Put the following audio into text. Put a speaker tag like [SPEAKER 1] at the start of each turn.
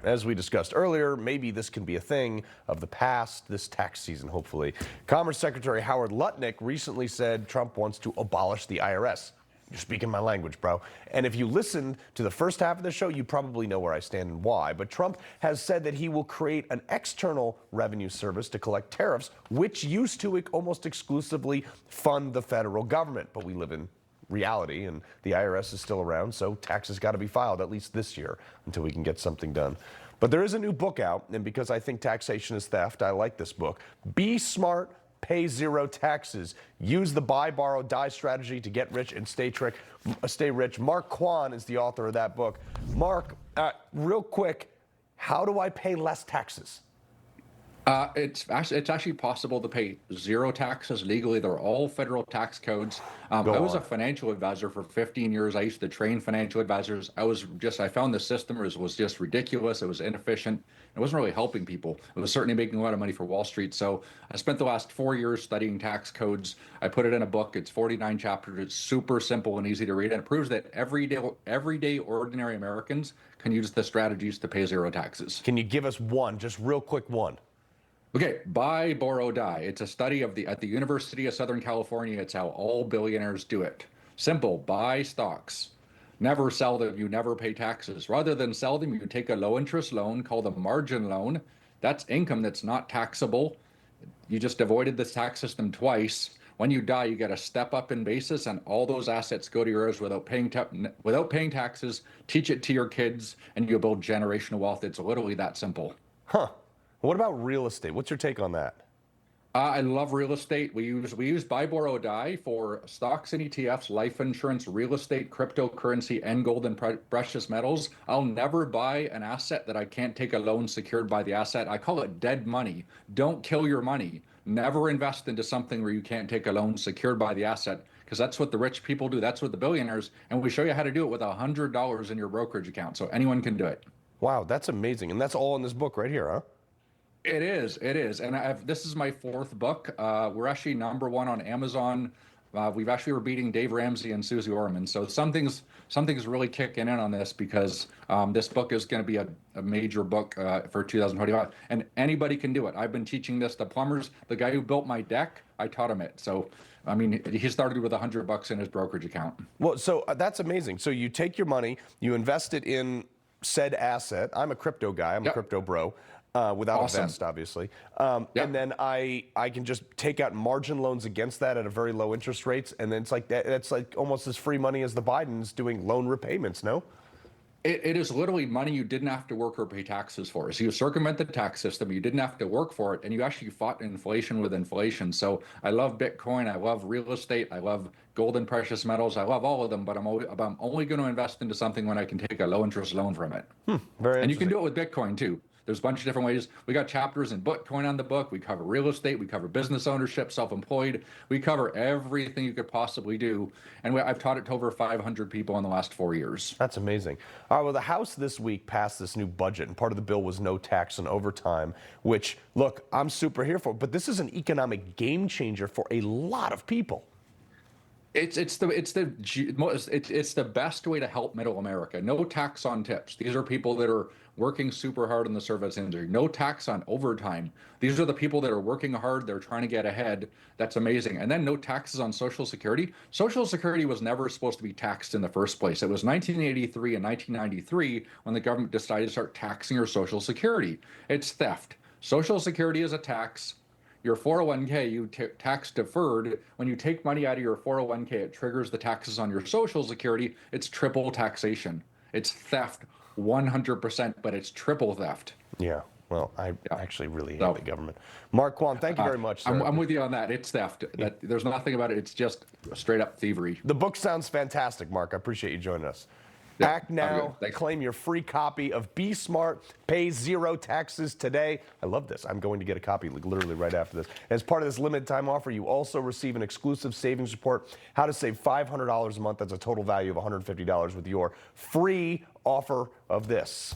[SPEAKER 1] as we discussed earlier, maybe this can be a thing of the past this tax season, hopefully. Commerce Secretary Howard Lutnick recently said Trump wants to abolish the IRS. You're speaking my language, bro. And if you listened to the first half of the show, you probably know where I stand and why. But Trump has said that he will create an external revenue service to collect tariffs, which used to almost exclusively fund the federal government. But we live in reality, and the IRS is still around, so taxes got to be filed at least this year until we can get something done. But there is a new book out, and because I think taxation is theft, I like this book. Be Smart, Pay Zero Taxes. Use the buy, borrow, die strategy to get rich and stay rich. Mark Quann is the author of that book. Mark, real quick, how do I pay less taxes?
[SPEAKER 2] It's actually possible to pay zero taxes legally. They're all federal tax codes. I was a financial advisor for 15 years. I used to train financial advisors. I found the system was just ridiculous. It was inefficient. It wasn't really helping people. It was certainly making a lot of money for Wall Street. So I spent the last 4 years studying tax codes. I put it in a book. It's 49 chapters. It's super simple and easy to read. And it proves that everyday ordinary Americans can use the strategies to pay zero taxes.
[SPEAKER 1] Can you give us one, just real quick one?
[SPEAKER 2] Okay, buy, borrow, die. It's a study at the University of Southern California. It's how all billionaires do it. Simple, buy stocks. Never sell them, you never pay taxes. Rather than sell them, you take a low interest loan called a margin loan. That's income that's not taxable. You just avoided the tax system twice. When you die, you get a step up in basis and all those assets go to yours without paying taxes. Teach it to your kids and you'll build generational wealth. It's literally that simple.
[SPEAKER 1] Huh. What about real estate? What's your take on that?
[SPEAKER 2] I love real estate. We use buy, borrow, die for stocks and ETFs, life insurance, real estate, cryptocurrency, and gold and precious metals. I'll never buy an asset that I can't take a loan secured by the asset. I call it dead money. Don't kill your money. Never invest into something where you can't take a loan secured by the asset, because that's what the rich people do. That's what the billionaires, and we show you how to do it with $100 in your brokerage account, so anyone can do it.
[SPEAKER 1] Wow, that's amazing. And that's all in this book right here, huh?
[SPEAKER 2] It is. And this is my fourth book. We're actually #1 on Amazon. We're beating Dave Ramsey and Susie Orman. So something's really kicking in on this, because this book is going to be a major book for 2025. And anybody can do it. I've been teaching this to plumbers. The guy who built my deck, I taught him it. So, I mean, he started with $100 in his brokerage account.
[SPEAKER 1] Well, so that's amazing. So you take your money, you invest it in said asset. I'm a crypto guy. I'm a crypto bro. Without a vest, obviously. And then I can just take out margin loans against that at a very low interest rates. And then it's like almost as free money as the Bidens doing loan repayments, no?
[SPEAKER 2] It is literally money you didn't have to work or pay taxes for. So you circumvent the tax system, you didn't have to work for it, and you actually fought inflation with inflation. So I love Bitcoin, I love real estate, I love gold and precious metals, I love all of them, but I'm only going to invest into something when I can take a low interest loan from it. And you can do it with Bitcoin too. There's a bunch of different ways. We got chapters in Bitcoin on the book. We cover real estate. We cover business ownership, self-employed. We cover everything you could possibly do. And I've taught it to over 500 people in the last 4 years.
[SPEAKER 1] That's amazing. All right, well, the House this week passed this new budget, and part of the bill was no tax on overtime, which, look, I'm super here for, but this is an economic game changer for a lot of people.
[SPEAKER 2] It's the best way to help middle America. No tax on tips. These are people that are working super hard in the service industry. No tax on overtime. These are the people that are working hard. They're trying to get ahead. That's amazing. And then no taxes on Social Security. Social Security was never supposed to be taxed in the first place. It was 1983 and 1993 when the government decided to start taxing your Social Security. It's theft. Social Security is a tax. Your 401k, you tax deferred. When you take money out of your 401k, it triggers the taxes on your Social Security. It's triple taxation. It's theft 100%, but it's triple theft.
[SPEAKER 1] Yeah, well, I actually really hate the government. Mark Quann, thank you very much, sir.
[SPEAKER 2] I'm with you on that. It's theft. There's nothing about it. It's just straight up thievery.
[SPEAKER 1] The book sounds fantastic, Mark. I appreciate you joining us. Act now. Claim your free copy of Be Smart, Pay Zero Taxes today. I love this. I'm going to get a copy literally right after this. As part of this limited time offer, you also receive an exclusive savings report, how to save $500 a month. That's a total value of $150 with your free offer of this.